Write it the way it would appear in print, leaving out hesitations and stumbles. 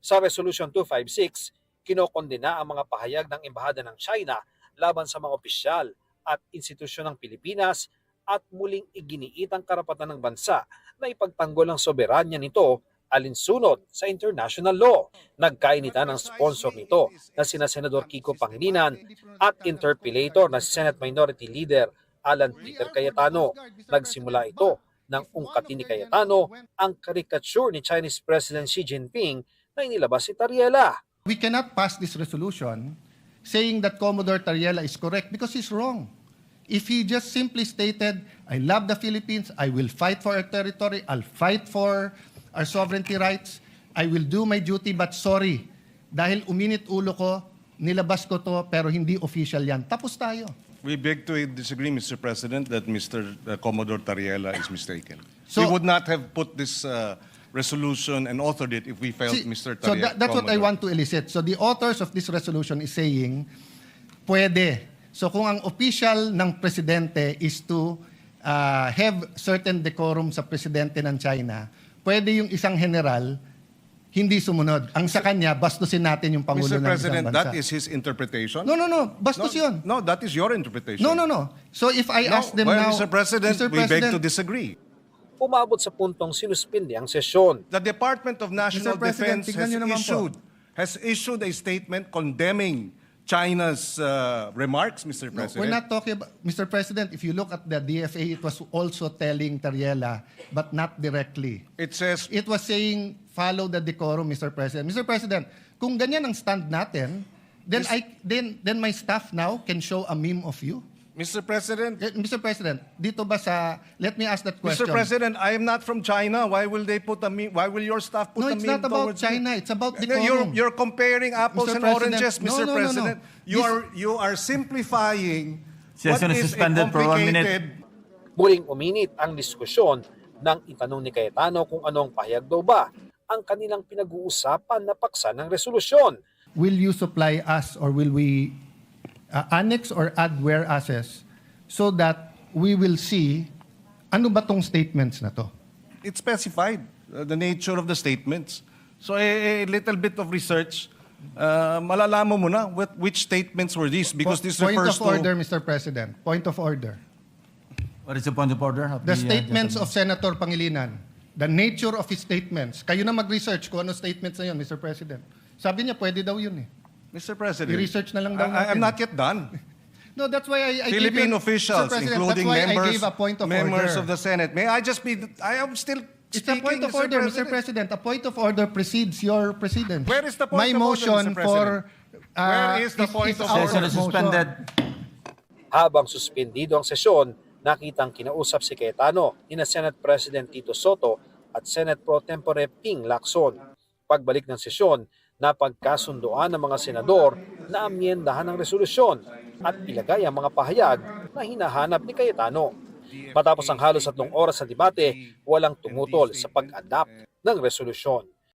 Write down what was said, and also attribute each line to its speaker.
Speaker 1: Sa Resolution 256, kinokondena ang mga pahayag ng Embahada ng China laban sa mga opisyal at institusyon ng Pilipinas at muling iginiit ang karapatan ng bansa na ipagtanggol ang soberanya nito alinsunod sa international law. Nagkainitan ang sponsor nito na sina Senador Kiko Pangilinan at interpellator na Senate Minority Leader Alan Peter Cayetano. Nagsimula ito nang ungkatin ni Cayetano ang caricature ni Chinese President Xi Jinping na inilabas si Tariela.
Speaker 2: We cannot pass this resolution saying that Commodore Tariela is correct because he's wrong. If he just simply stated, I love the Philippines, I will fight for our territory, I'll fight for our sovereignty rights, I will do my duty, but sorry, dahil uminit ulo ko, nilabas ko to, pero hindi official yan. Tapos tayo.
Speaker 3: We beg to disagree, Mr. President, that Mr. Commodore Tariela is mistaken.
Speaker 2: So-
Speaker 3: we would not have put this resolution and authored it if we felt
Speaker 2: See,
Speaker 3: Mr.
Speaker 2: so
Speaker 3: Tariela.
Speaker 2: that's what I want to elicit. So the authors of this resolution is saying, pwede. So kung ang official ng presidente is to have certain decorum sa presidente ng China, pwede yung isang general hindi sumunod. Ang sa kanya, bastusin natin yung Pangulo
Speaker 3: Mr.
Speaker 2: ng isang
Speaker 3: President,
Speaker 2: bansa.
Speaker 3: that is his interpretation?
Speaker 2: No. Bastos yun.
Speaker 3: No, that is your interpretation.
Speaker 2: No. So if I ask them
Speaker 3: well,
Speaker 2: now...
Speaker 3: Mr. President, we beg to disagree.
Speaker 1: Umabot sa puntong sinuspindi ang sesyon.
Speaker 3: The Department of National
Speaker 2: Mr. President,
Speaker 3: Defense
Speaker 2: tignan niyo naman po.
Speaker 3: has issued a statement condemning China's remarks, Mr.
Speaker 2: No,
Speaker 3: President.
Speaker 2: we're not talking about... Mr. President, if you look at the DFA, it was also telling Tariela, but not directly.
Speaker 3: It says,
Speaker 2: It was saying, follow the decorum, Mr. President. Mr. President, kung ganyan ang stand natin, then my staff now can show a meme of you.
Speaker 3: Mr. President,
Speaker 2: Mr. President, dito ba sa... Let me ask that question.
Speaker 3: Mr. President, I am not from China. Why will they put a meme? Why will your staff put
Speaker 2: No,
Speaker 3: a
Speaker 2: it's
Speaker 3: meme
Speaker 2: not about
Speaker 3: towards me?
Speaker 2: China. It's about decorum.
Speaker 3: You're comparing apples
Speaker 2: Mr.
Speaker 3: and
Speaker 2: President,
Speaker 3: oranges,
Speaker 2: no,
Speaker 3: Mr.
Speaker 2: no.
Speaker 3: President. You are simplifying what
Speaker 4: Session is
Speaker 3: is a
Speaker 4: suspended for 1 minute.
Speaker 3: complicated.
Speaker 1: Muling uminit ang diskusyon nang itanong ni Cayetano kung anong pahayag daw ba ang kanilang pinag-uusapan na paksa ng resolusyon.
Speaker 2: Will you supply us or will we annex or add whereases so that we will see ano ba tong statements na to?
Speaker 3: It's specified, the nature of the statements. So a little bit of research, malalaman mo na which statements were these because this
Speaker 2: Point
Speaker 3: refers
Speaker 2: of
Speaker 3: to...
Speaker 2: order, Mr. President. Point of order.
Speaker 4: What is the point of order?
Speaker 2: The statements of Senator Pangilinan, the nature of his statements. Kayo na mag-research kung ano statements na yun, Mr. President. Sabi niya, pwede daw yun eh.
Speaker 3: Mr. President,
Speaker 2: I-research na lang daw
Speaker 3: I'm
Speaker 2: natin.
Speaker 3: not yet done.
Speaker 2: No, that's why I
Speaker 3: Philippine
Speaker 2: gave you,
Speaker 3: officials,
Speaker 2: Mr. President,
Speaker 3: including
Speaker 2: that's why I
Speaker 3: members,
Speaker 2: gave a point of
Speaker 3: members
Speaker 2: order.
Speaker 3: of the Senate. May I just be... I am still
Speaker 2: It's a
Speaker 3: speaking,
Speaker 2: point of order, Mr. President. A point of order precedes your precedence.
Speaker 3: Where is the point
Speaker 2: My
Speaker 3: of order,
Speaker 2: motion
Speaker 3: Mr.
Speaker 2: for...
Speaker 3: Where is the point of
Speaker 2: our
Speaker 4: Session is
Speaker 2: motion.
Speaker 4: suspended.
Speaker 1: Habang suspendido ang sesyon, nakitang kinausap si Cayetano ni na Senate President Tito Soto at Senate Pro Tempore Ping Lacson. Pagbalik ng sesyon, napagkasundoan ng mga senador na amyendahan ng resolusyon at ilagay ang mga pahayag na hinahanap ni Cayetano. Matapos ang halos 3 oras sa debate, walang tumutol sa pag-adapt ng resolusyon.